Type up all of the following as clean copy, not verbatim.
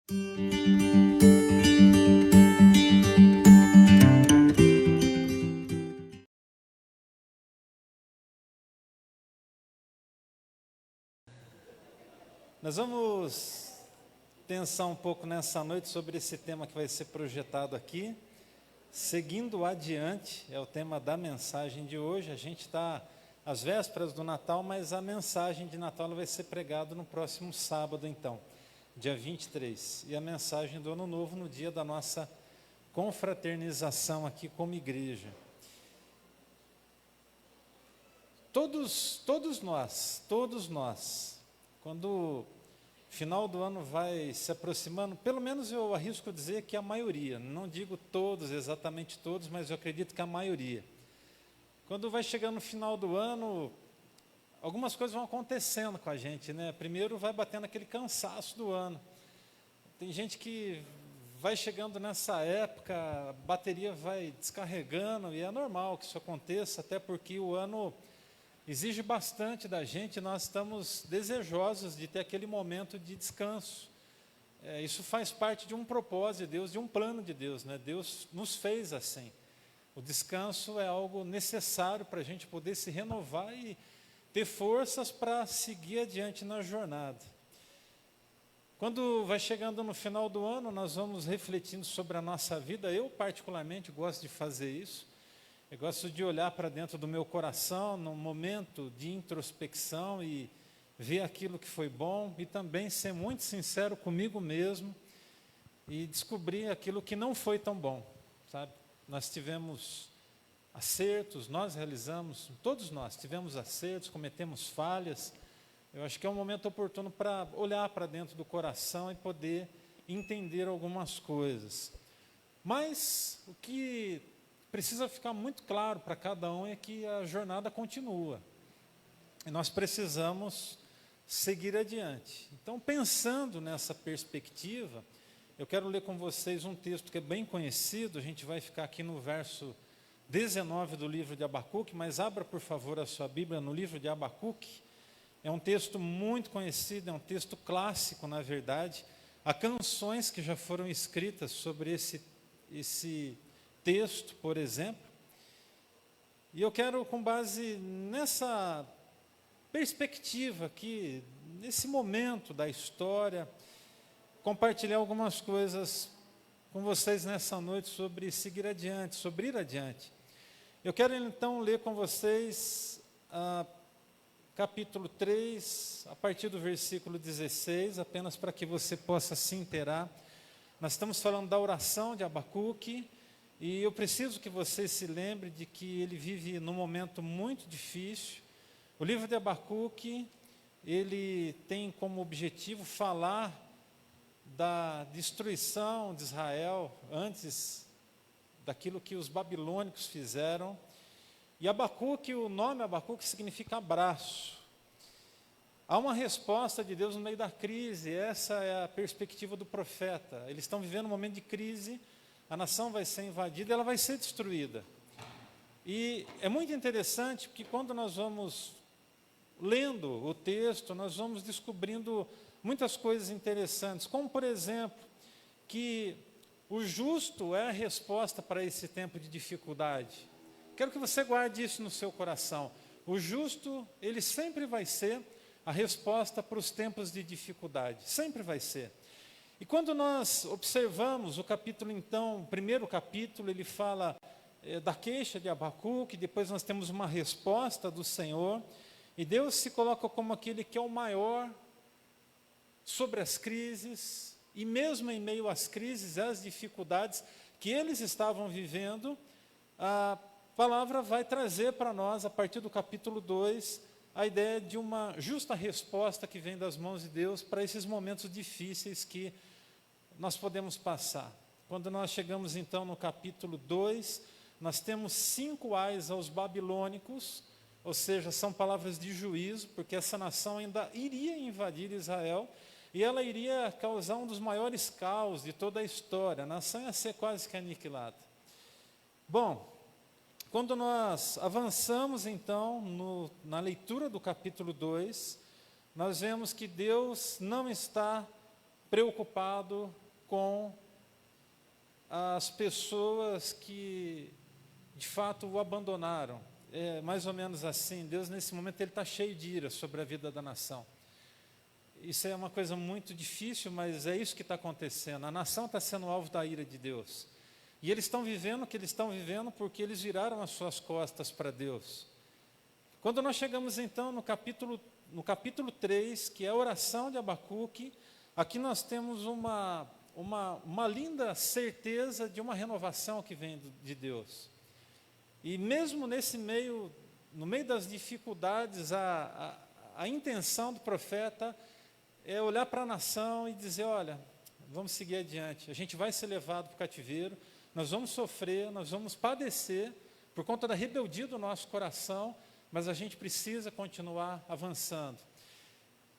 Nós vamos pensar um pouco nessa noite sobre esse tema que vai ser projetado aqui. Seguindo adiante, é o tema da mensagem de hoje. A gente está às vésperas do Natal, mas a mensagem de Natal vai ser pregada no próximo sábado, então, dia 23. E a mensagem do Ano Novo no dia da nossa confraternização aqui como igreja. Todos nós, quando o final do ano vai se aproximando, pelo menos eu arrisco dizer que a maioria, não digo todos, exatamente todos, mas eu acredito que a maioria. Quando vai chegando no final do ano, algumas coisas vão acontecendo com a gente, né? Primeiro vai batendo aquele cansaço do ano. Tem gente que vai chegando nessa época, a bateria vai descarregando, e é normal que isso aconteça, até porque o ano exige bastante da gente, nós estamos desejosos de ter aquele momento de descanso. Isso faz parte de um propósito de Deus, de um plano de Deus, né? Deus nos fez assim. O descanso é algo necessário para a gente poder se renovar e ter forças para seguir adiante na jornada. Quando vai chegando no final do ano, nós vamos refletindo sobre a nossa vida. Eu particularmente gosto de fazer isso. Eu gosto de olhar para dentro do meu coração, num momento de introspecção e ver aquilo que foi bom e também ser muito sincero comigo mesmo e descobrir aquilo que não foi tão bom, sabe? Nós tivemos acertos, nós realizamos, todos nós tivemos acertos, cometemos falhas. Eu acho que é um momento oportuno para olhar para dentro do coração e poder entender algumas coisas. Mas o que precisa ficar muito claro para cada um é que a jornada continua. E nós precisamos seguir adiante. Então, pensando nessa perspectiva, eu quero ler com vocês um texto que é bem conhecido. A gente vai ficar aqui no verso 19 do livro de Abacuque, mas abra, por favor, a sua Bíblia no livro de Abacuque. É um texto muito conhecido, é um texto clássico, na verdade. Há canções que já foram escritas sobre esse texto, por exemplo, e eu quero, com base nessa perspectiva aqui, nesse momento da história, compartilhar algumas coisas com vocês nessa noite sobre seguir adiante, sobre ir adiante. Eu quero então ler com vocês capítulo 3, a partir do versículo 16, apenas para que você possa se inteirar. Nós estamos falando da oração de Abacuque, e eu preciso que você se lembre de que ele vive num momento muito difícil. O livro de Abacuque, ele tem como objetivo falar da destruição de Israel antes daquilo que os babilônicos fizeram. E Abacuque, o nome Abacuque significa abraço. Há uma resposta de Deus no meio da crise, essa é a perspectiva do profeta. Eles estão vivendo um momento de crise, a nação vai ser invadida, ela vai ser destruída. E é muito interessante, porque quando nós vamos lendo o texto, nós vamos descobrindo muitas coisas interessantes, como, por exemplo, que o justo é a resposta para esse tempo de dificuldade. Quero que você guarde isso no seu coração. O justo, ele sempre vai ser a resposta para os tempos de dificuldade, sempre vai ser. E quando nós observamos o capítulo, então, o primeiro capítulo, ele fala da queixa de Abacuque, depois nós temos uma resposta do Senhor, e Deus se coloca como aquele que é o maior sobre as crises, e mesmo em meio às crises, às dificuldades que eles estavam vivendo, a palavra vai trazer para nós, a partir do capítulo 2, a ideia de uma justa resposta que vem das mãos de Deus para esses momentos difíceis que nós podemos passar. Quando nós chegamos então no capítulo 2, nós temos 5 ais aos babilônicos, ou seja, são palavras de juízo, porque essa nação ainda iria invadir Israel, e ela iria causar um dos maiores caos de toda a história, a nação ia ser quase que aniquilada. Bom, quando nós avançamos, então, na leitura do capítulo 2, nós vemos que Deus não está preocupado com as pessoas que, de fato, o abandonaram. É mais ou menos assim, Deus, nesse momento, Ele está cheio de ira sobre a vida da nação. Isso é uma coisa muito difícil, mas é isso que está acontecendo. A nação está sendo alvo da ira de Deus. E eles estão vivendo o que eles estão vivendo porque eles viraram as suas costas para Deus. Quando nós chegamos, então, no capítulo 3, que é a oração de Abacuque, aqui nós temos uma linda certeza de uma renovação que vem de Deus. E mesmo no meio das dificuldades, a intenção do profeta é olhar para a nação e dizer, olha, vamos seguir adiante, a gente vai ser levado para o cativeiro, nós vamos sofrer, nós vamos padecer por conta da rebeldia do nosso coração, mas a gente precisa continuar avançando.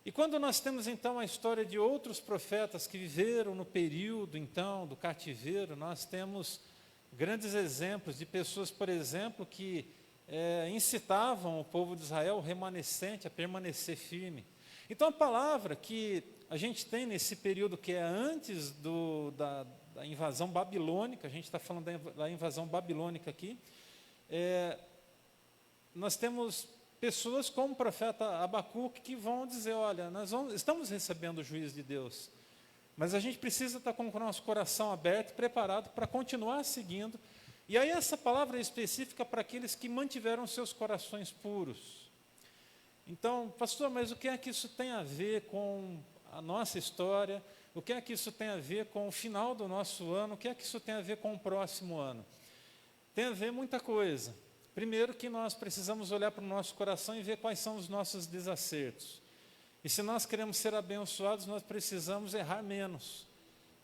E quando nós temos então a história de outros profetas que viveram no período então do cativeiro, nós temos grandes exemplos de pessoas, por exemplo, que incitavam o povo de Israel, o remanescente, a permanecer firme. Então a palavra que a gente tem nesse período que é antes da invasão babilônica, a gente está falando da invasão babilônica aqui, nós temos pessoas como o profeta Abacuque que vão dizer, olha, estamos recebendo o juízo de Deus, mas a gente precisa estar com o nosso coração aberto, preparado para continuar seguindo. E aí essa palavra é específica para aqueles que mantiveram seus corações puros. Então, pastor, mas o que é que isso tem a ver com a nossa história? O que é que isso tem a ver com o final do nosso ano? O que é que isso tem a ver com o próximo ano? Tem a ver muita coisa. Primeiro que nós precisamos olhar para o nosso coração e ver quais são os nossos desacertos. E se nós queremos ser abençoados, nós precisamos errar menos.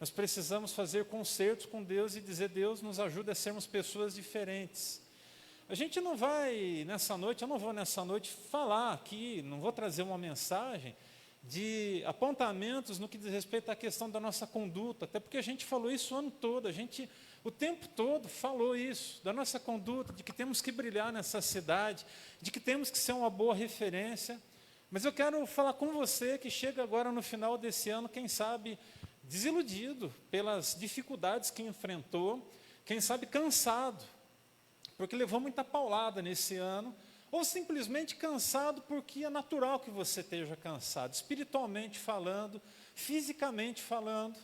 Nós precisamos fazer concertos com Deus e dizer, Deus nos ajuda a sermos pessoas diferentes. A gente não vai nessa noite, eu não vou nessa noite falar aqui, não vou trazer uma mensagem de apontamentos no que diz respeito à questão da nossa conduta, até porque a gente falou isso o ano todo, a gente o tempo todo falou isso, da nossa conduta, de que temos que brilhar nessa cidade, de que temos que ser uma boa referência. Mas eu quero falar com você que chega agora no final desse ano, quem sabe desiludido pelas dificuldades que enfrentou, quem sabe cansado, porque levou muita paulada nesse ano, ou simplesmente cansado porque é natural que você esteja cansado, espiritualmente falando, fisicamente falando.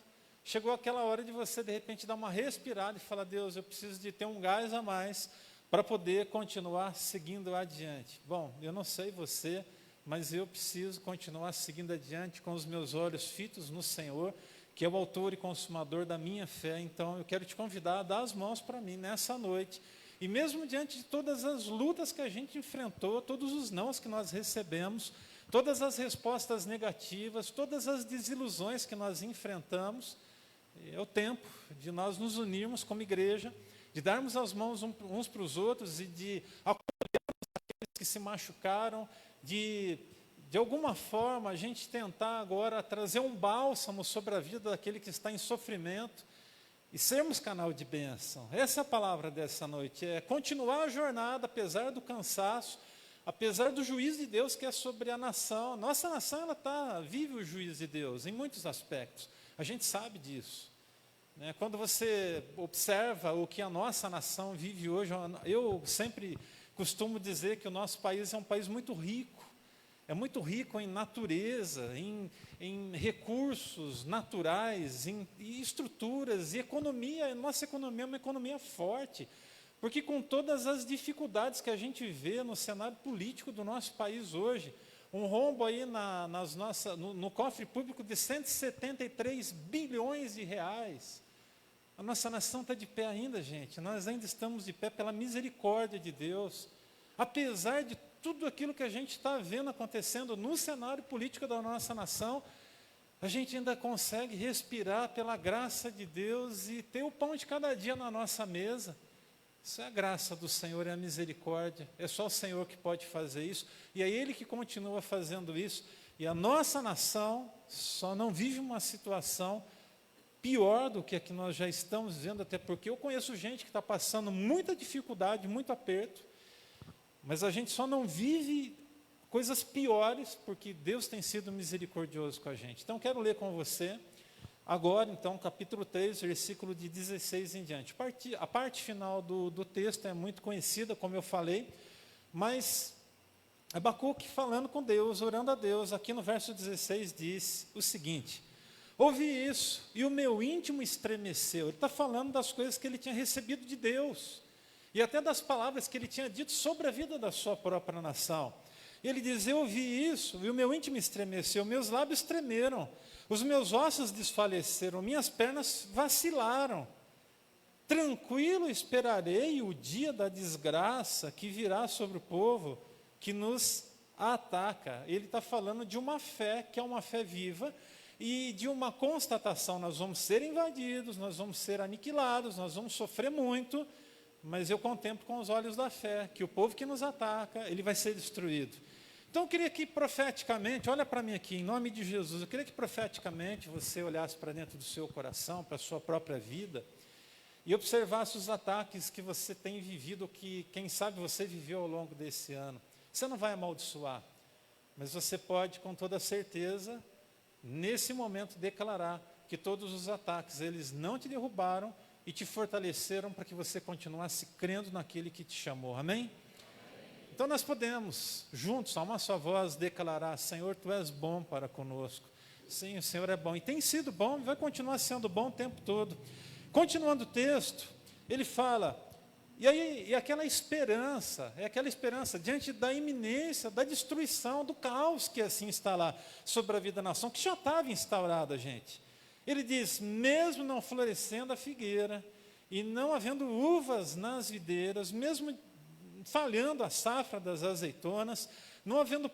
Chegou aquela hora de você, de repente, dar uma respirada e falar, Deus, eu preciso de ter um gás a mais para poder continuar seguindo adiante. Bom, eu não sei você, mas eu preciso continuar seguindo adiante com os meus olhos fitos no Senhor, que é o autor e consumador da minha fé. Então, eu quero te convidar a dar as mãos para mim nessa noite. E mesmo diante de todas as lutas que a gente enfrentou, todos os nãos que nós recebemos, todas as respostas negativas, todas as desilusões que nós enfrentamos, é o tempo de nós nos unirmos como igreja, de darmos as mãos uns para os outros e de acolhermos aqueles que se machucaram, de alguma forma a gente tentar agora trazer um bálsamo sobre a vida daquele que está em sofrimento e sermos canal de bênção. Essa é a palavra dessa noite, é continuar a jornada apesar do cansaço, apesar do juízo de Deus que é sobre a nação. Nossa nação vive o juízo de Deus em muitos aspectos, a gente sabe disso. Quando você observa o que a nossa nação vive hoje, eu sempre costumo dizer que o nosso país é um país muito rico, é muito rico em natureza, em recursos naturais, em estruturas e economia. Nossa economia é uma economia forte, porque com todas as dificuldades que a gente vê no cenário político do nosso país hoje, um rombo aí no cofre público de 173 bilhões de reais. A nossa nação está de pé ainda, gente. Nós ainda estamos de pé pela misericórdia de Deus. Apesar de tudo aquilo que a gente está vendo acontecendo no cenário político da nossa nação, a gente ainda consegue respirar pela graça de Deus e ter o pão de cada dia na nossa mesa. Isso é a graça do Senhor, é a misericórdia. É só o Senhor que pode fazer isso. E é Ele que continua fazendo isso. E a nossa nação só não vive uma situação pior do que a que nós já estamos vivendo, até porque eu conheço gente que está passando muita dificuldade, muito aperto, mas a gente só não vive coisas piores porque Deus tem sido misericordioso com a gente. Então, quero ler com você agora, então, capítulo 3, versículo de 16 em diante. A parte final do texto é muito conhecida, como eu falei, mas Abacuque falando com Deus, orando a Deus, aqui no verso 16 diz o seguinte: ouvi isso e o meu íntimo estremeceu. Ele está falando das coisas que ele tinha recebido de Deus, e até das palavras que ele tinha dito sobre a vida da sua própria nação. Ele diz: eu ouvi isso e o meu íntimo estremeceu, meus lábios tremeram, os meus ossos desfaleceram, minhas pernas vacilaram. Tranquilo esperarei o dia da desgraça que virá sobre o povo que nos ataca. Ele está falando de uma fé que é uma fé viva e de uma constatação: nós vamos ser invadidos, nós vamos ser aniquilados, nós vamos sofrer muito, mas eu contemplo com os olhos da fé que o povo que nos ataca, ele vai ser destruído. Então eu queria que profeticamente, olha para mim aqui, em nome de Jesus, eu queria que profeticamente você olhasse para dentro do seu coração, para a sua própria vida, e observasse os ataques que você tem vivido, que quem sabe você viveu ao longo desse ano. Você não vai amaldiçoar, mas você pode com toda certeza, nesse momento, declarar que todos os ataques, eles não te derrubaram e te fortaleceram para que você continuasse crendo naquele que te chamou. Amém? Então nós podemos, juntos, a uma só voz, declarar: Senhor, Tu és bom para conosco. Sim, o Senhor é bom, e tem sido bom, e vai continuar sendo bom o tempo todo. Continuando o texto, ele fala, e aquela esperança, é aquela esperança diante da iminência, da destruição, do caos que assim está lá sobre a vida da nação, que já estava instaurada, gente. Ele diz: mesmo não florescendo a figueira, e não havendo uvas nas videiras, mesmo falhando a safra das azeitonas, não havendo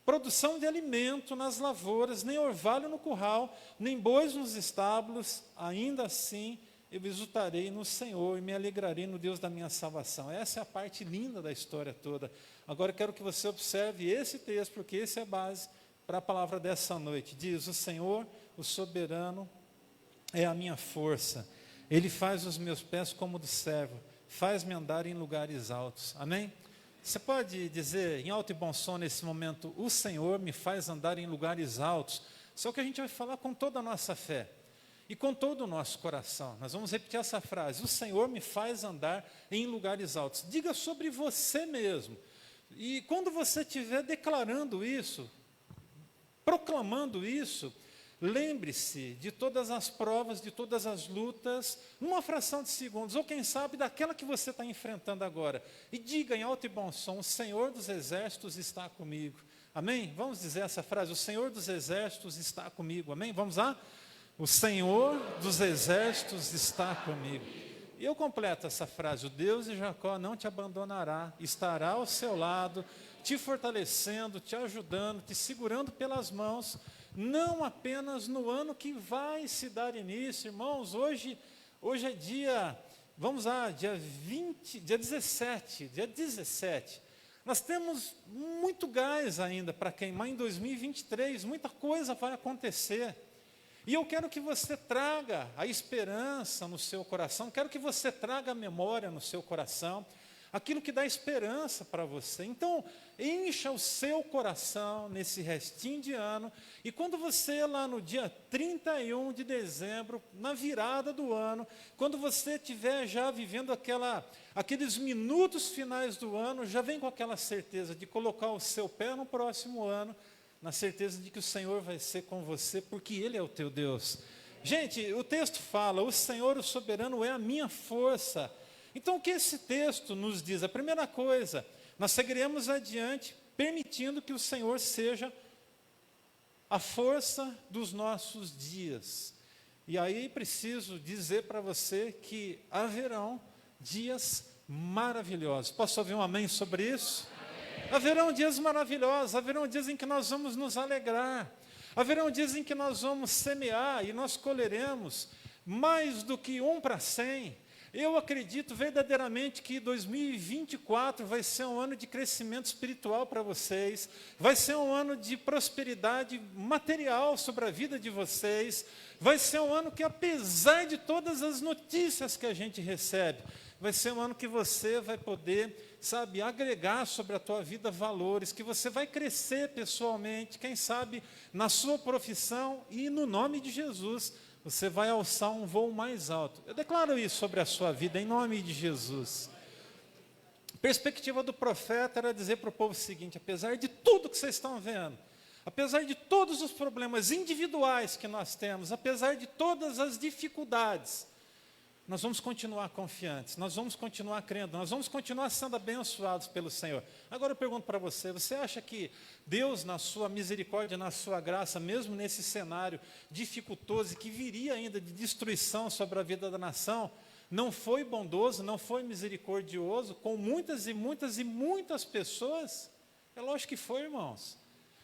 produção de alimento nas lavouras, nem orvalho no curral, nem bois nos estábulos, ainda assim eu exultarei no Senhor e me alegrarei no Deus da minha salvação. Essa é a parte linda da história toda. Agora eu quero que você observe esse texto, porque esse é a base para a palavra dessa noite. Diz: o Senhor, o soberano, é a minha força. Ele faz os meus pés como do servo, faz-me andar em lugares altos. Amém? Você pode dizer em alto e bom som nesse momento: o Senhor me faz andar em lugares altos. Só que a gente vai falar com toda a nossa fé e com todo o nosso coração. Nós vamos repetir essa frase: o Senhor me faz andar em lugares altos. Diga sobre você mesmo. E quando você estiver declarando isso, proclamando isso, lembre-se de todas as provas, de todas as lutas, numa fração de segundos, ou quem sabe daquela que você está enfrentando agora. E diga em alto e bom som: o Senhor dos exércitos está comigo. Amém? Vamos dizer essa frase: o Senhor dos exércitos está comigo. Amém? Vamos lá? O Senhor dos exércitos está comigo. E eu completo essa frase: o Deus de Jacó não te abandonará, estará ao seu lado, te fortalecendo, te ajudando, te segurando pelas mãos, não apenas no ano que vai se dar início. Irmãos, hoje é dia, vamos lá, dia 17, nós temos muito gás ainda para queimar em 2023, muita coisa vai acontecer, e eu quero que você traga a esperança no seu coração, quero que você traga a memória no seu coração, aquilo que dá esperança para você. Então, encha o seu coração nesse restinho de ano, e quando você lá no dia 31 de dezembro, na virada do ano, quando você estiver já vivendo aqueles minutos finais do ano, já vem com aquela certeza de colocar o seu pé no próximo ano, na certeza de que o Senhor vai ser com você, porque Ele é o teu Deus. Gente, o texto fala: o Senhor, o soberano, é a minha força. Então, o que esse texto nos diz? A primeira coisa, nós seguiremos adiante, permitindo que o Senhor seja a força dos nossos dias. E aí preciso dizer para você que haverão dias maravilhosos. Posso ouvir um amém sobre isso? Amém. Haverão dias maravilhosos, haverão dias em que nós vamos nos alegrar, haverão dias em que nós vamos semear e nós colheremos mais do que 1 para 100. Eu acredito verdadeiramente que 2024 vai ser um ano de crescimento espiritual para vocês, vai ser um ano de prosperidade material sobre a vida de vocês, vai ser um ano que, apesar de todas as notícias que a gente recebe, vai ser um ano que você vai poder sabe, agregar sobre a tua vida valores, que você vai crescer pessoalmente, quem sabe na sua profissão e no nome de Jesus, você vai alçar um voo mais alto. Eu declaro isso sobre a sua vida, em nome de Jesus. A perspectiva do profeta era dizer para o povo o seguinte: apesar de tudo que vocês estão vendo, apesar de todos os problemas individuais que nós temos, apesar de todas as dificuldades, nós vamos continuar confiantes, nós vamos continuar crendo, nós vamos continuar sendo abençoados pelo Senhor. Agora eu pergunto para você, você acha que Deus, na sua misericórdia, na sua graça, mesmo nesse cenário dificultoso, que viria ainda de destruição sobre a vida da nação, não foi bondoso, não foi misericordioso com muitas e muitas e muitas pessoas? É lógico que foi, irmãos.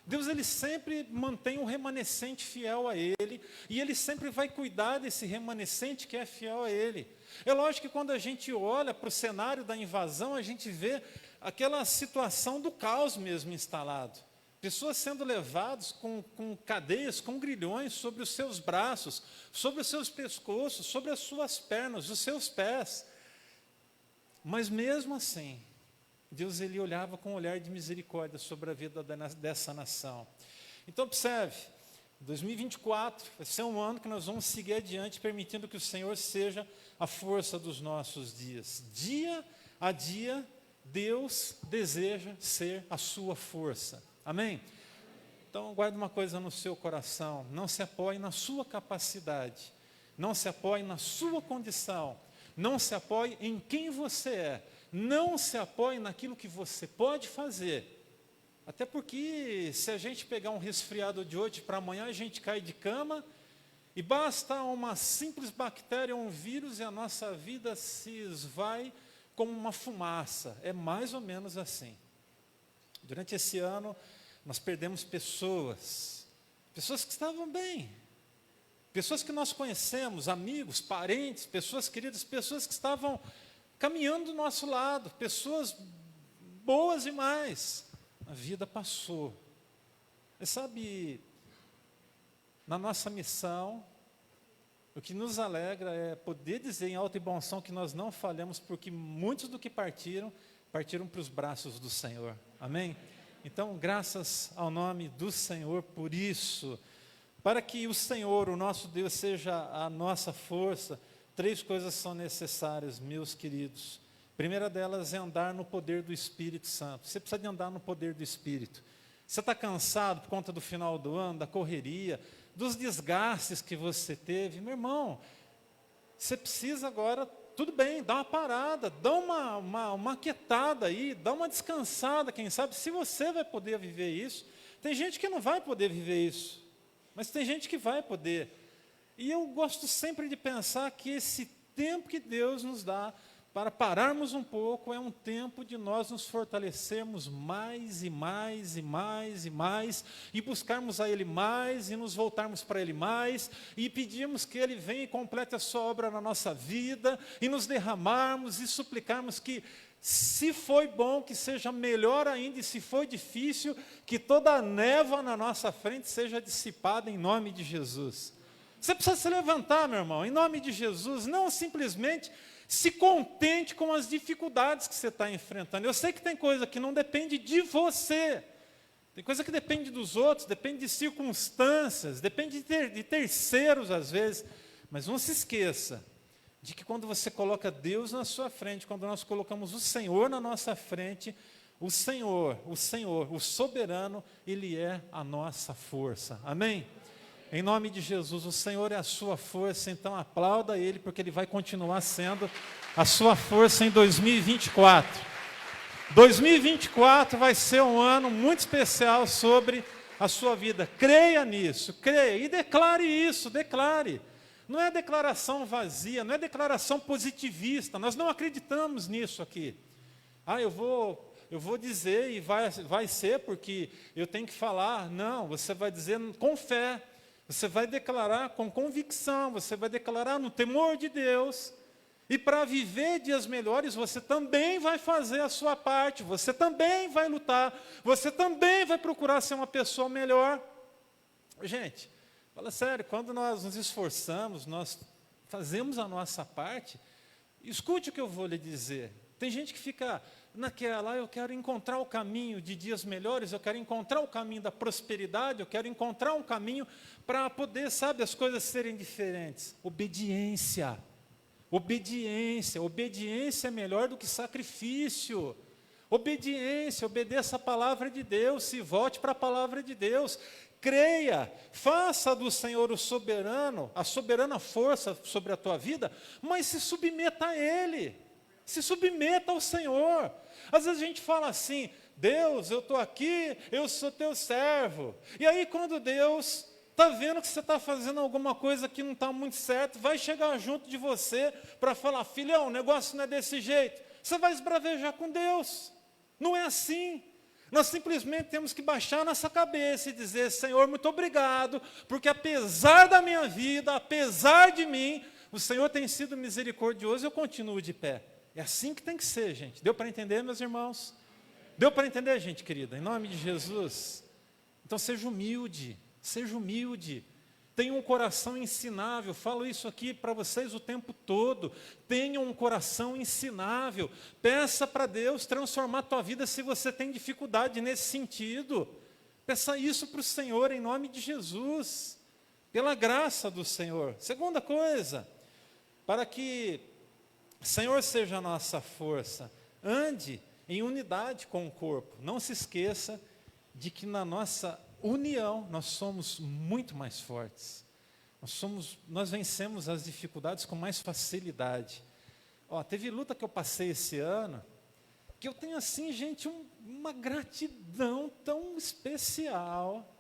Deus, ele sempre mantém um remanescente fiel a Ele, e Ele sempre vai cuidar desse remanescente que é fiel a Ele. É lógico que quando a gente olha para o cenário da invasão, a gente vê aquela situação do caos mesmo instalado. Pessoas sendo levadas com cadeias, com grilhões sobre os seus braços, sobre os seus pescoços, sobre as suas pernas, os seus pés. Mas mesmo assim, Deus, ele olhava com um olhar de misericórdia sobre a vida dessa nação. Então, observe, 2024 vai ser um ano que nós vamos seguir adiante, permitindo que o Senhor seja a força dos nossos dias. Dia a dia, Deus deseja ser a sua força. Amém? Então, guarde uma coisa no seu coração: não se apoie na sua capacidade, não se apoie na sua condição, não se apoie em quem você é, não se apoie naquilo que você pode fazer. Até porque se a gente pegar um resfriado de hoje para amanhã, a gente cai de cama, e basta uma simples bactéria, um vírus, e a nossa vida se esvai como uma fumaça. É mais ou menos assim. Durante esse ano, nós perdemos pessoas que estavam bem, pessoas que nós conhecemos, amigos, parentes, pessoas queridas, pessoas que estavam caminhando do nosso lado, pessoas boas demais. A vida passou. Mas sabe, na nossa missão, o que nos alegra é poder dizer em alta e bom som que nós não falhamos, porque muitos do que partiram para os braços do Senhor. Amém? Então, graças ao nome do Senhor por isso. Para que o Senhor, o nosso Deus, seja a nossa força, 3 coisas são necessárias, meus queridos. A primeira delas é andar no poder do Espírito Santo. Você precisa de andar no poder do Espírito. Você está cansado por conta do final do ano, da correria, dos desgastes que você teve? Meu irmão, você precisa agora, tudo bem, dá uma parada, dá uma quietada aí, dá uma descansada, quem sabe, se você vai poder viver isso. Tem gente que não vai poder viver isso, mas tem gente que vai poder. E eu gosto sempre de pensar que esse tempo que Deus nos dá para pararmos um pouco é um tempo de nós nos fortalecermos mais e mais e mais e mais, e buscarmos a Ele mais, e nos voltarmos para Ele mais, e pedirmos que Ele venha e complete a sua obra na nossa vida, e nos derramarmos e suplicarmos que, se foi bom, que seja melhor ainda, e se foi difícil, que toda a névoa na nossa frente seja dissipada em nome de Jesus. Você precisa se levantar, meu irmão, em nome de Jesus. Não simplesmente se contente com as dificuldades que você está enfrentando. Eu sei que tem coisa que não depende de você, tem coisa que depende dos outros, depende de circunstâncias, depende de terceiros às vezes, mas não se esqueça de que quando você coloca Deus na sua frente, quando nós colocamos o Senhor na nossa frente, o Senhor, o soberano, Ele é a nossa força. Amém? Em nome de Jesus, o Senhor é a sua força, então aplauda Ele, porque Ele vai continuar sendo a sua força em 2024. 2024 vai ser um ano muito especial sobre a sua vida. Creia nisso, creia e declare isso, declare. Não é declaração vazia, não é declaração positivista, nós não acreditamos nisso aqui. Eu vou dizer e vai ser porque eu tenho que falar. Não, você vai dizer com fé. Você vai declarar com convicção, você vai declarar no temor de Deus. E para viver dias melhores, você também vai fazer a sua parte, você também vai lutar, você também vai procurar ser uma pessoa melhor. Gente, fala sério, quando nós nos esforçamos, nós fazemos a nossa parte, escute o que eu vou lhe dizer. Tem gente que fica naquela, eu quero encontrar o caminho de dias melhores, eu quero encontrar o caminho da prosperidade, eu quero encontrar um caminho para poder, sabe, as coisas serem diferentes. Obediência. Obediência. Obediência é melhor do que sacrifício. Obediência, obedeça a palavra de Deus, se volte para a palavra de Deus. Creia, faça do Senhor o soberano, a soberana força sobre a tua vida, mas se submeta a Ele. Se submeta ao Senhor. Às vezes a gente fala assim, Deus, eu estou aqui, eu sou teu servo. E aí quando Deus está vendo que você está fazendo alguma coisa que não está muito certo, vai chegar junto de você para falar, filhão, o negócio não é desse jeito. Você vai esbravejar com Deus. Não é assim. Nós simplesmente temos que baixar nossa cabeça e dizer, Senhor, muito obrigado, porque apesar da minha vida, apesar de mim, o Senhor tem sido misericordioso e eu continuo de pé. É assim que tem que ser, gente. Deu para entender, meus irmãos? Deu para entender, gente querida? Em nome de Jesus. Então seja humilde, seja humilde. Tenha um coração ensinável. Falo isso aqui para vocês o tempo todo. Tenha um coração ensinável. Peça para Deus transformar a tua vida se você tem dificuldade nesse sentido. Peça isso para o Senhor em nome de Jesus. Pela graça do Senhor. Segunda coisa, para que o Senhor seja a nossa força, ande em unidade com o corpo. Não se esqueça de que na nossa união nós somos muito mais fortes. Nós vencemos as dificuldades com mais facilidade. Teve luta que eu passei esse ano, que eu tenho assim, gente, uma gratidão tão especial.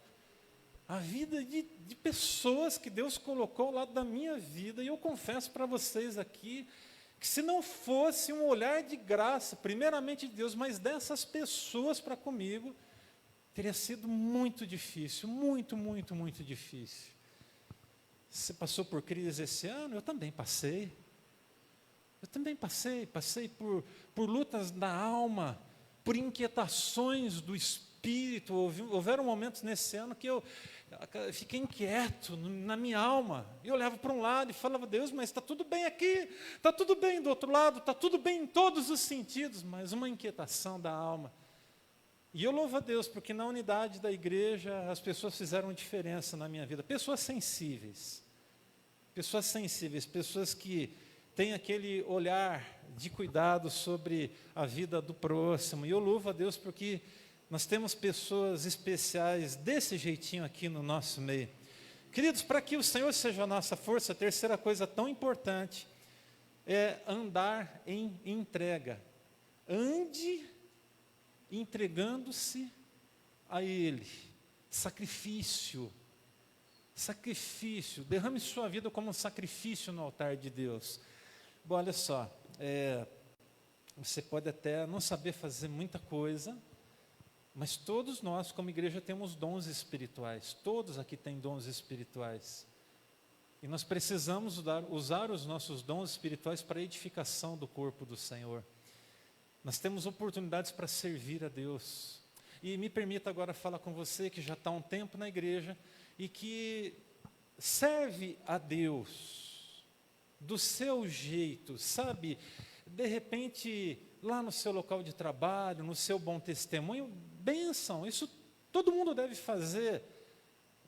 A vida de pessoas que Deus colocou ao lado da minha vida, e eu confesso para vocês aqui, que se não fosse um olhar de graça, primeiramente de Deus, mas dessas pessoas para comigo, teria sido muito difícil, muito, muito, muito difícil. Você passou por crise esse ano? Eu também passei. Eu também passei por lutas da alma, por inquietações do espírito. Houveram momentos nesse ano que eu fiquei inquieto na minha alma. Eu olhava para um lado e falava, Deus, mas está tudo bem aqui, está tudo bem do outro lado, está tudo bem em todos os sentidos, mas uma inquietação da alma. E eu louvo a Deus, porque na unidade da igreja as pessoas fizeram diferença na minha vida. Pessoas sensíveis, pessoas que têm aquele olhar de cuidado sobre a vida do próximo. E eu louvo a Deus porque nós temos pessoas especiais desse jeitinho aqui no nosso meio. Queridos, para que o Senhor seja a nossa força, a terceira coisa tão importante é andar em entrega. Ande entregando-se a Ele. Sacrifício. Derrame sua vida como um sacrifício no altar de Deus. Bom, olha só, você pode até não saber fazer muita coisa, mas todos nós, como igreja, temos dons espirituais. Todos aqui têm dons espirituais. E nós precisamos usar os nossos dons espirituais para a edificação do corpo do Senhor. Nós temos oportunidades para servir a Deus. E me permita agora falar com você que já está há um tempo na igreja e que serve a Deus do seu jeito, sabe? De repente, lá no seu local de trabalho, no seu bom testemunho, bênção, isso todo mundo deve fazer.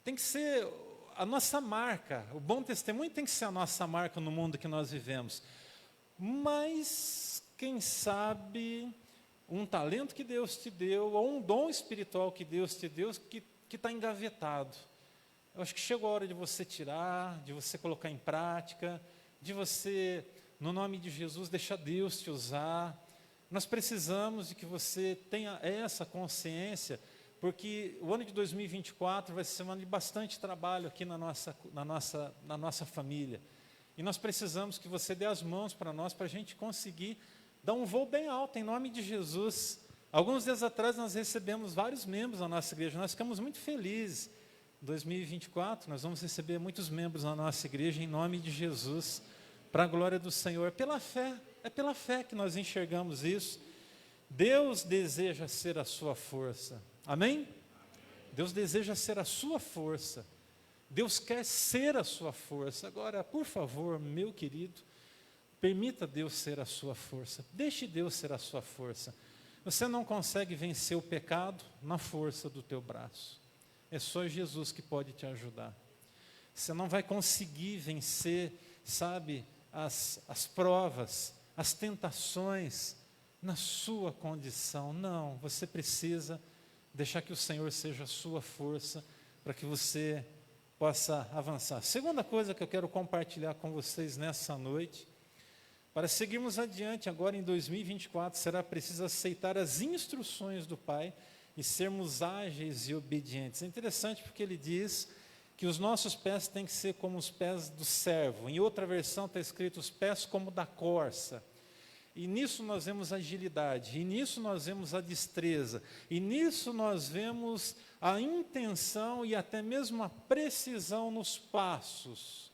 Tem que ser a nossa marca, o bom testemunho tem que ser a nossa marca no mundo que nós vivemos. Mas, quem sabe, um talento que Deus te deu, ou um dom espiritual que Deus te deu, que está engavetado. Eu acho que chegou a hora de você tirar, de você colocar em prática, de você, no nome de Jesus, deixar Deus te usar. Nós precisamos de que você tenha essa consciência, porque o ano de 2024 vai ser um ano de bastante trabalho aqui na nossa família. E nós precisamos que você dê as mãos para nós, para a gente conseguir dar um voo bem alto, em nome de Jesus. Alguns dias atrás nós recebemos vários membros da nossa igreja, nós ficamos muito felizes. Em 2024 nós vamos receber muitos membros na nossa igreja, em nome de Jesus, para a glória do Senhor. É pela fé que nós enxergamos isso. Deus deseja ser a sua força. Amém? Deus deseja ser a sua força. Deus quer ser a sua força. Agora, por favor, meu querido, permita Deus ser a sua força. Deixe Deus ser a sua força. Você não consegue vencer o pecado na força do teu braço. É só Jesus que pode te ajudar. Você não vai conseguir vencer, sabe, as provas, as tentações na sua condição. Não, você precisa deixar que o Senhor seja a sua força para que você possa avançar. Segunda coisa que eu quero compartilhar com vocês nessa noite, para seguirmos adiante agora em 2024, será preciso aceitar as instruções do Pai e sermos ágeis e obedientes. É interessante porque ele diz que os nossos pés têm que ser como os pés do servo. Em outra versão está escrito os pés como da corça. E nisso nós vemos agilidade, e nisso nós vemos a destreza, e nisso nós vemos a intenção e até mesmo a precisão nos passos.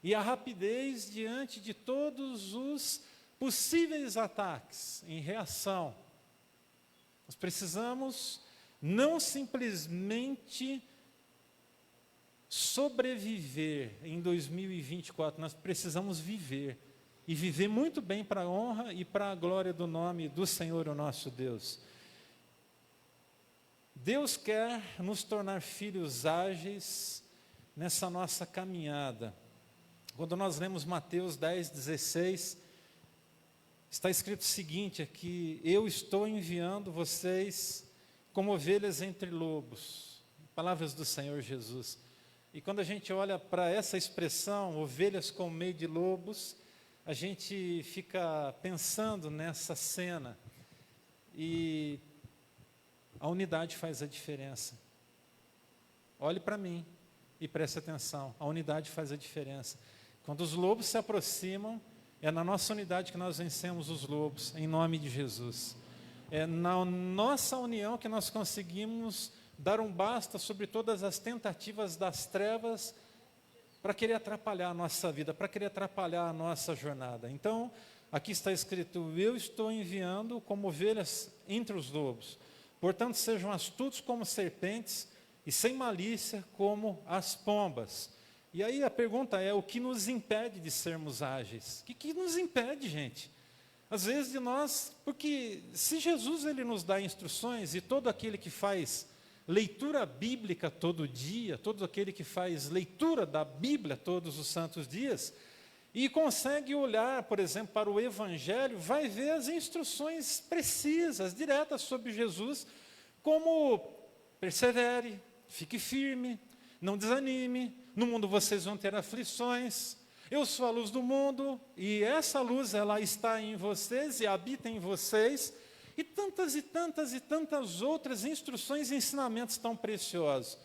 E a rapidez diante de todos os possíveis ataques, em reação. Nós precisamos não simplesmente sobreviver em 2024, nós precisamos viver. E viver muito bem para a honra e para a glória do nome do Senhor, o nosso Deus. Deus quer nos tornar filhos ágeis nessa nossa caminhada. Quando nós lemos Mateus 10:16, está escrito o seguinte aqui: eu estou enviando vocês como ovelhas entre lobos. Palavras do Senhor Jesus. E quando a gente olha para essa expressão, ovelhas com meio de lobos, a gente fica pensando nessa cena. E a unidade faz a diferença. Olhe para mim e preste atenção. A unidade faz a diferença. Quando os lobos se aproximam, é na nossa unidade que nós vencemos os lobos, em nome de Jesus. É na nossa união que nós conseguimos dar um basta sobre todas as tentativas das trevas para querer atrapalhar a nossa vida, para querer atrapalhar a nossa jornada. Então, aqui está escrito: eu estou enviando como ovelhas entre os lobos. Portanto, sejam astutos como serpentes e sem malícia como as pombas. E aí a pergunta é: o que nos impede de sermos ágeis? O que nos impede, gente? Às vezes de nós, porque se Jesus ele nos dá instruções, e todo aquele que faz leitura bíblica todo dia, todo aquele que faz leitura da Bíblia todos os santos dias, e consegue olhar, por exemplo, para o Evangelho, vai ver as instruções precisas, diretas sobre Jesus, como persevere, fique firme, não desanime, no mundo vocês vão ter aflições, eu sou a luz do mundo, e essa luz ela está em vocês e habita em vocês, e tantas outras instruções e ensinamentos tão preciosos.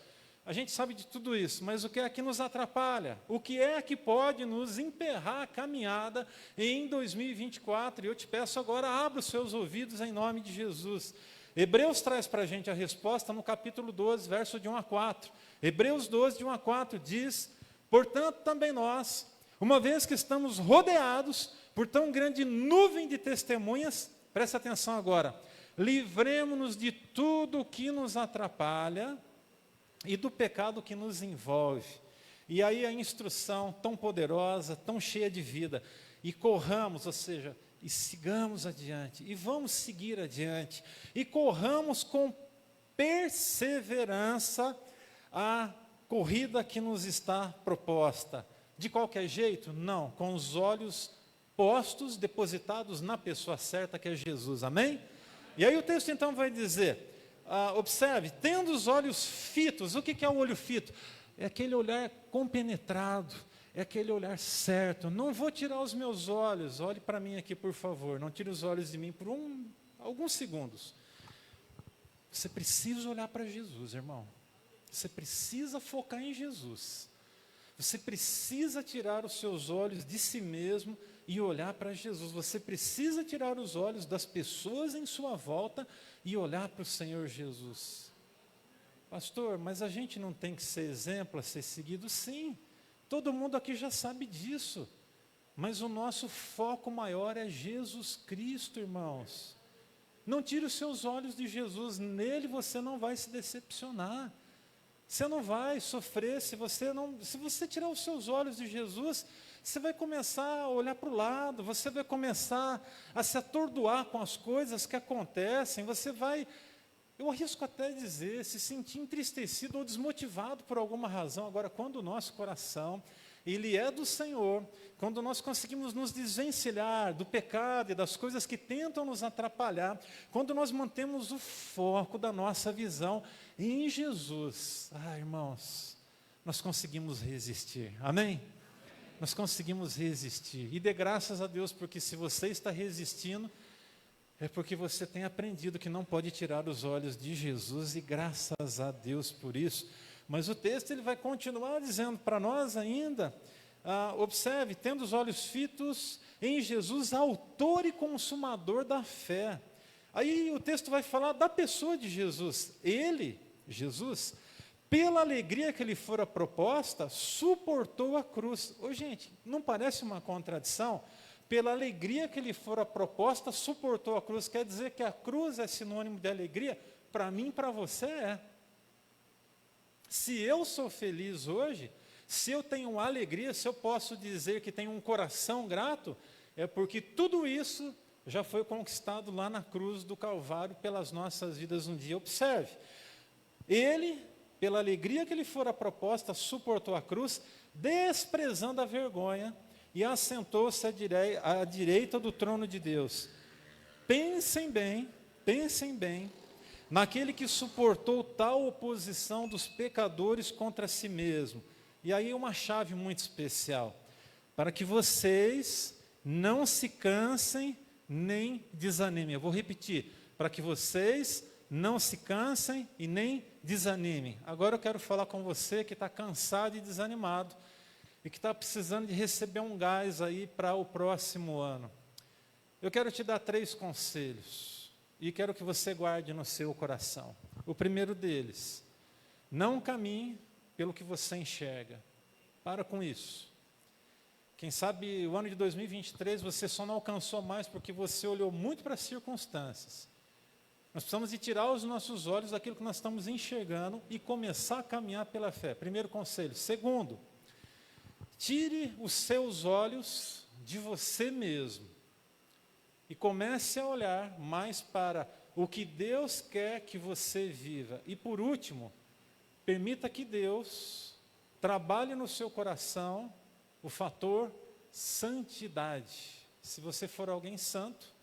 A gente sabe de tudo isso, mas o que é que nos atrapalha? O que é que pode nos emperrar a caminhada em 2024? E eu te peço agora, abra os seus ouvidos em nome de Jesus. Hebreus traz para a gente a resposta no capítulo 12, verso de 1 a 4. Hebreus 12, de 1 a 4 diz: portanto também nós, uma vez que estamos rodeados por tão grande nuvem de testemunhas, presta atenção agora, livremo-nos de tudo que nos atrapalha e do pecado que nos envolve. E aí a instrução tão poderosa, tão cheia de vida, e corramos, ou seja, e sigamos adiante, e vamos seguir adiante, e corramos com perseverança a corrida que nos está proposta. De qualquer jeito? Não, com os olhos postos, depositados na pessoa certa, que é Jesus, amém? E aí o texto então vai dizer, observe, tendo os olhos fitos. O que é o olho fito? É aquele olhar compenetrado, é aquele olhar certo. Não vou tirar os meus olhos, olhe para mim aqui por favor, não tire os olhos de mim por alguns segundos. Você precisa olhar para Jesus, irmão. Você precisa focar em Jesus. Você precisa tirar os seus olhos de si mesmo e olhar para Jesus. Você precisa tirar os olhos das pessoas em sua volta e olhar para o Senhor Jesus. Pastor, mas a gente não tem que ser exemplo a ser seguido? Sim, todo mundo aqui já sabe disso. Mas o nosso foco maior é Jesus Cristo, irmãos. Não tire os seus olhos de Jesus, nele você não vai se decepcionar. Você não vai sofrer se você tirar os seus olhos de Jesus. Você vai começar a olhar para o lado, você vai começar a se atordoar com as coisas que acontecem, você vai, eu arrisco até dizer, se sentir entristecido ou desmotivado por alguma razão. Agora, quando o nosso coração, ele é do Senhor, quando nós conseguimos nos desvencilhar do pecado e das coisas que tentam nos atrapalhar, quando nós mantemos o foco da nossa visão em Jesus, irmãos, nós conseguimos resistir, amém? Nós conseguimos resistir, e dê graças a Deus, porque se você está resistindo, é porque você tem aprendido que não pode tirar os olhos de Jesus, e graças a Deus por isso. Mas o texto ele vai continuar dizendo para nós ainda, observe, tendo os olhos fitos em Jesus, autor e consumador da fé. Aí o texto vai falar da pessoa de Jesus. Ele, Jesus, pela alegria que lhe fora proposta, suportou a cruz. Gente, não parece uma contradição? Pela alegria que lhe fora proposta, suportou a cruz. Quer dizer que a cruz é sinônimo de alegria? Para mim e para você é. Se eu sou feliz hoje, se eu tenho alegria, se eu posso dizer que tenho um coração grato, é porque tudo isso já foi conquistado lá na cruz do Calvário pelas nossas vidas um dia. Observe, ele, pela alegria que lhe fora proposta, suportou a cruz, desprezando a vergonha, e assentou-se à direita do trono de Deus. Pensem bem, naquele que suportou tal oposição dos pecadores contra si mesmo. E aí uma chave muito especial, para que vocês não se cansem nem desanimem. Eu vou repetir, para que vocês não se cansem e nem desanimem. Agora eu quero falar com você que está cansado e desanimado, e que está precisando de receber um gás aí para o próximo ano. Eu quero te dar 3 conselhos, e quero que você guarde no seu coração. O primeiro deles, não caminhe pelo que você enxerga. Para com isso. Quem sabe o ano de 2023 você só não alcançou mais porque você olhou muito para as circunstâncias. Nós precisamos de tirar os nossos olhos daquilo que nós estamos enxergando e começar a caminhar pela fé. Primeiro conselho. Segundo, tire os seus olhos de você mesmo e comece a olhar mais para o que Deus quer que você viva. E por último, permita que Deus trabalhe no seu coração o fator santidade. Se você for alguém santo,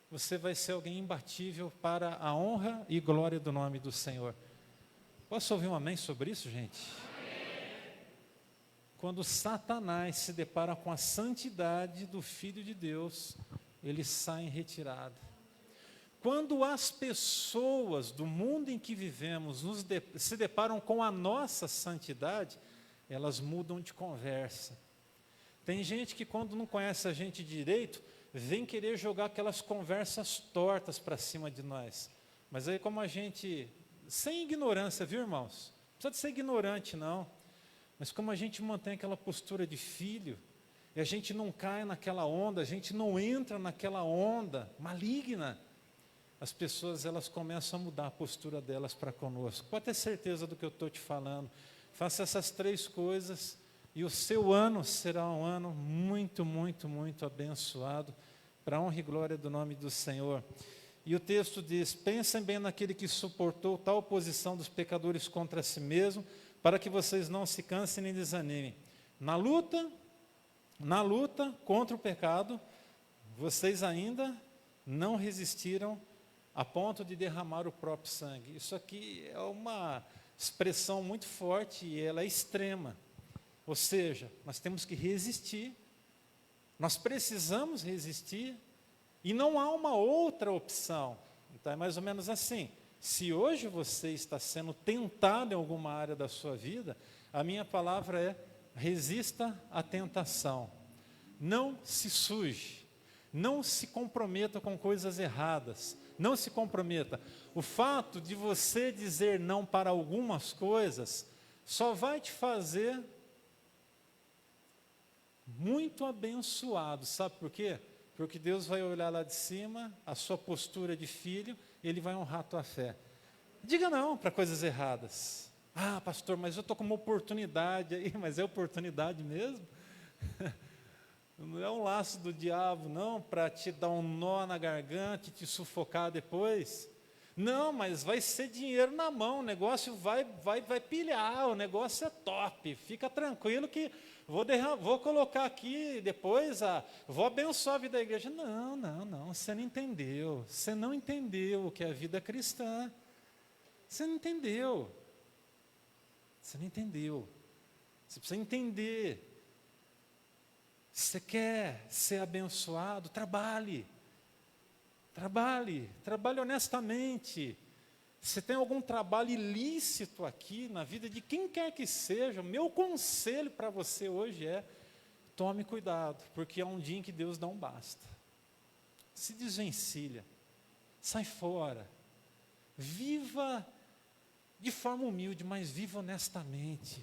você vai ser alguém imbatível para a honra e glória do nome do Senhor. Posso ouvir um amém sobre isso, gente? Amém. Quando Satanás se depara com a santidade do Filho de Deus, ele sai em retirada. Quando as pessoas do mundo em que vivemos se deparam com a nossa santidade, elas mudam de conversa. Tem gente que quando não conhece a gente direito, vem querer jogar aquelas conversas tortas para cima de nós. Mas aí como a gente, sem ignorância, viu, irmãos? Não precisa de ser ignorante, não. Mas como a gente mantém aquela postura de filho, e a gente não cai naquela onda, a gente não entra naquela onda maligna, as pessoas elas começam a mudar a postura delas para conosco. Pode ter certeza do que eu estou te falando. Faça essas 3 coisas e o seu ano será um ano muito, muito, muito abençoado, para a honra e glória do nome do Senhor. E o texto diz, pensem bem naquele que suportou tal oposição dos pecadores contra si mesmo, para que vocês não se cansem nem desanimem. Na luta contra o pecado, vocês ainda não resistiram a ponto de derramar o próprio sangue. Isso aqui é uma expressão muito forte e ela é extrema. Ou seja, nós temos que resistir, nós precisamos resistir e não há uma outra opção. Então é mais ou menos assim, se hoje você está sendo tentado em alguma área da sua vida, a minha palavra é, resista à tentação, não se suje, não se comprometa com coisas erradas, não se comprometa. O fato de você dizer não para algumas coisas, só vai te fazer muito abençoado, sabe por quê? Porque Deus vai olhar lá de cima, a sua postura de filho, Ele vai honrar a tua fé. Diga não para coisas erradas, Ah, pastor, mas eu estou com uma oportunidade aí, mas é oportunidade mesmo? Não é um laço do diabo, não, para te dar um nó na garganta e te sufocar depois. Não, mas vai ser dinheiro na mão, o negócio vai pilhar, o negócio é top. Fica tranquilo que vou colocar aqui depois, vou abençoar a vida da igreja. Não, você não entendeu. Você não entendeu o que é a vida cristã. Você não entendeu. Você não entendeu. Você precisa entender. Você quer ser abençoado? Trabalhe honestamente. Se tem algum trabalho ilícito aqui na vida de quem quer que seja, meu conselho para você hoje é: tome cuidado, porque é um dia em que Deus não basta. Se desvencilha, sai fora, viva de forma humilde, mas viva honestamente.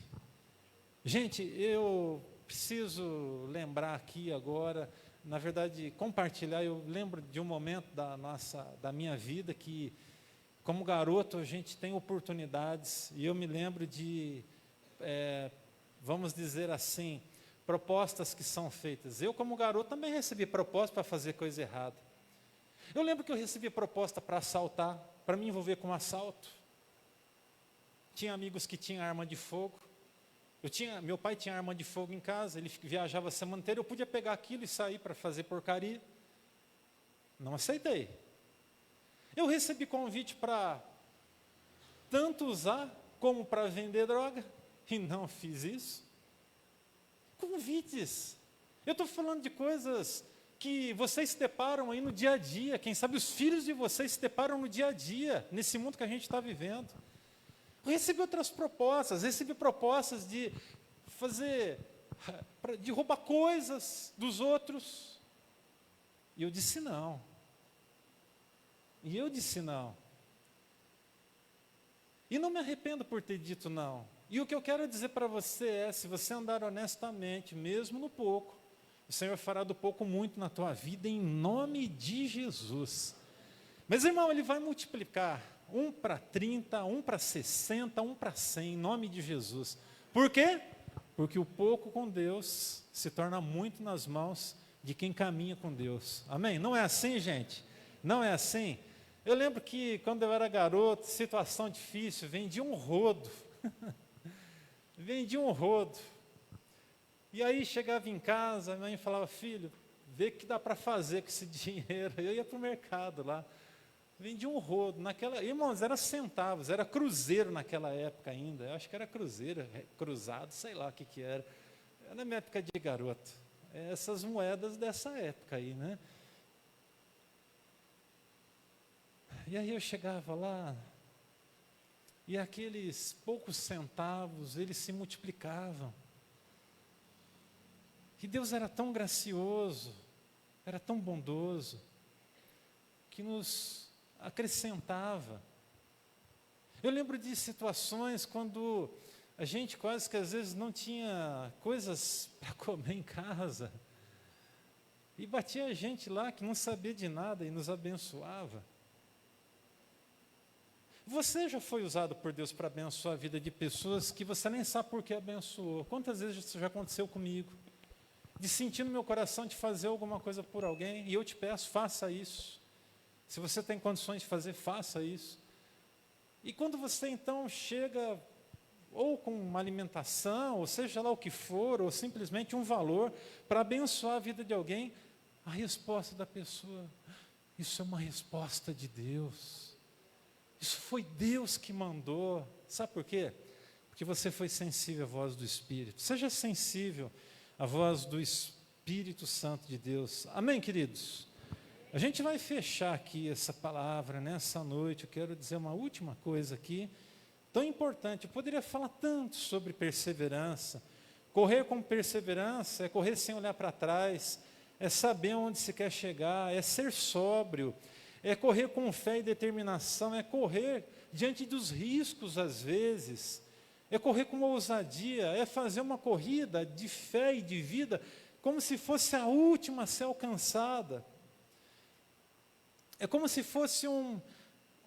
Gente, eu preciso lembrar aqui agora, na verdade, compartilhar. Eu lembro de um momento da minha vida que, como garoto, a gente tem oportunidades, e eu me lembro de, vamos dizer assim, propostas que são feitas. Eu, como garoto, também recebi propostas para fazer coisa errada. Eu lembro que eu recebi proposta para assaltar, para me envolver com assalto. Tinha amigos que tinham arma de fogo. Meu pai tinha arma de fogo em casa, ele viajava a semana inteira, eu podia pegar aquilo e sair para fazer porcaria. Não aceitei. Eu recebi convite para tanto usar como para vender droga, e não fiz isso. Convites. Eu estou falando de coisas que vocês se deparam aí no dia a dia, quem sabe os filhos de vocês se deparam no dia a dia, nesse mundo que a gente está vivendo. Eu recebi outras propostas, recebi propostas de roubar coisas dos outros. E eu disse não. E não me arrependo por ter dito não. E o que eu quero dizer para você é: se você andar honestamente, mesmo no pouco, o Senhor fará do pouco muito na tua vida, em nome de Jesus. Mas, irmão, Ele vai multiplicar. 1 para 30, 1 para 60, 1 para 100, em nome de Jesus. Por quê? Porque o pouco com Deus se torna muito nas mãos de quem caminha com Deus. Amém? Não é assim, gente? Não é assim? Eu lembro que quando eu era garoto, situação difícil, vendia um rodo. Vendia um rodo. E aí chegava em casa, a mãe falava: filho, vê o que dá para fazer com esse dinheiro. Eu ia para o mercado lá. Vendia um rodo, irmãos, era centavos, era cruzeiro naquela época ainda, eu acho que era cruzeiro, cruzado, sei lá o que era na minha época de garoto, essas moedas dessa época aí, né? E aí eu chegava lá, e aqueles poucos centavos, eles se multiplicavam, e Deus era tão gracioso, era tão bondoso, que nos acrescentava. Eu lembro de situações quando a gente quase que às vezes não tinha coisas para comer em casa, e batia a gente lá que não sabia de nada e nos abençoava. Você já foi usado por Deus para abençoar a vida de pessoas que você nem sabe por que abençoou? Quantas vezes isso já aconteceu comigo? De sentir no meu coração de fazer alguma coisa por alguém, e eu te peço: faça isso. Se você tem condições de fazer, faça isso. E quando você então chega, ou com uma alimentação, ou seja lá o que for, ou simplesmente um valor, para abençoar a vida de alguém, a resposta da pessoa: isso é uma resposta de Deus. Isso foi Deus que mandou. Sabe por quê? Porque você foi sensível à voz do Espírito. Seja sensível à voz do Espírito Santo de Deus. Amém, queridos? A gente vai fechar aqui essa palavra nessa noite. Eu quero dizer uma última coisa aqui, tão importante. Eu poderia falar tanto sobre perseverança. Correr com perseverança é correr sem olhar para trás, é saber onde se quer chegar, é ser sóbrio, é correr com fé e determinação, é correr diante dos riscos às vezes, é correr com ousadia, é fazer uma corrida de fé e de vida como se fosse a última a ser alcançada. É como se fosse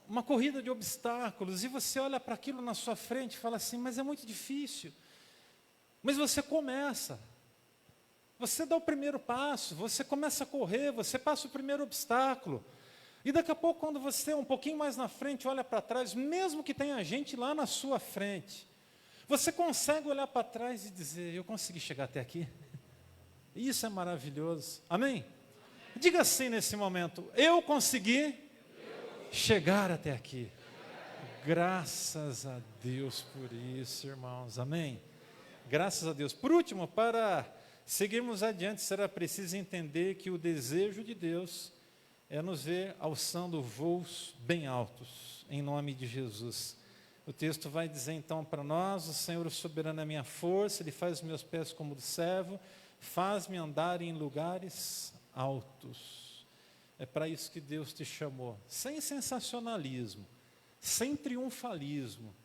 uma corrida de obstáculos, e você olha para aquilo na sua frente e fala assim, mas é muito difícil. Mas você começa. Você dá o primeiro passo, você começa a correr, você passa o primeiro obstáculo. E daqui a pouco, quando você, um pouquinho mais na frente, olha para trás, mesmo que tenha gente lá na sua frente, você consegue olhar para trás e dizer, eu consegui chegar até aqui. Isso é maravilhoso. Amém? Diga assim nesse momento, eu consegui chegar até aqui. Graças a Deus por isso, irmãos. Amém? Graças a Deus. Por último, para seguirmos adiante, será preciso entender que o desejo de Deus é nos ver alçando voos bem altos, em nome de Jesus. O texto vai dizer então para nós, o Senhor o soberano é minha força, Ele faz meus pés como do servo, faz-me andar em lugares altos. É para isso que Deus te chamou, sem sensacionalismo, sem triunfalismo,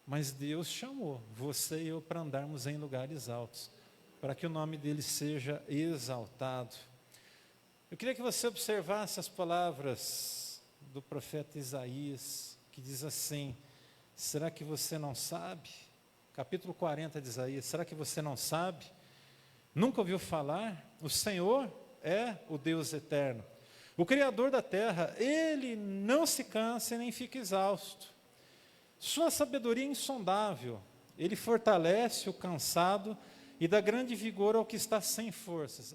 mas Deus chamou você e eu para andarmos em lugares altos, para que o nome dele seja exaltado. Eu queria que você observasse as palavras do profeta Isaías, que diz assim, será que você não sabe? Capítulo 40 de Isaías, será que você não sabe? Nunca ouviu falar? O Senhor é o Deus eterno, o Criador da terra, Ele não se cansa e nem fica exausto. Sua sabedoria é insondável, Ele fortalece o cansado e dá grande vigor ao que está sem forças.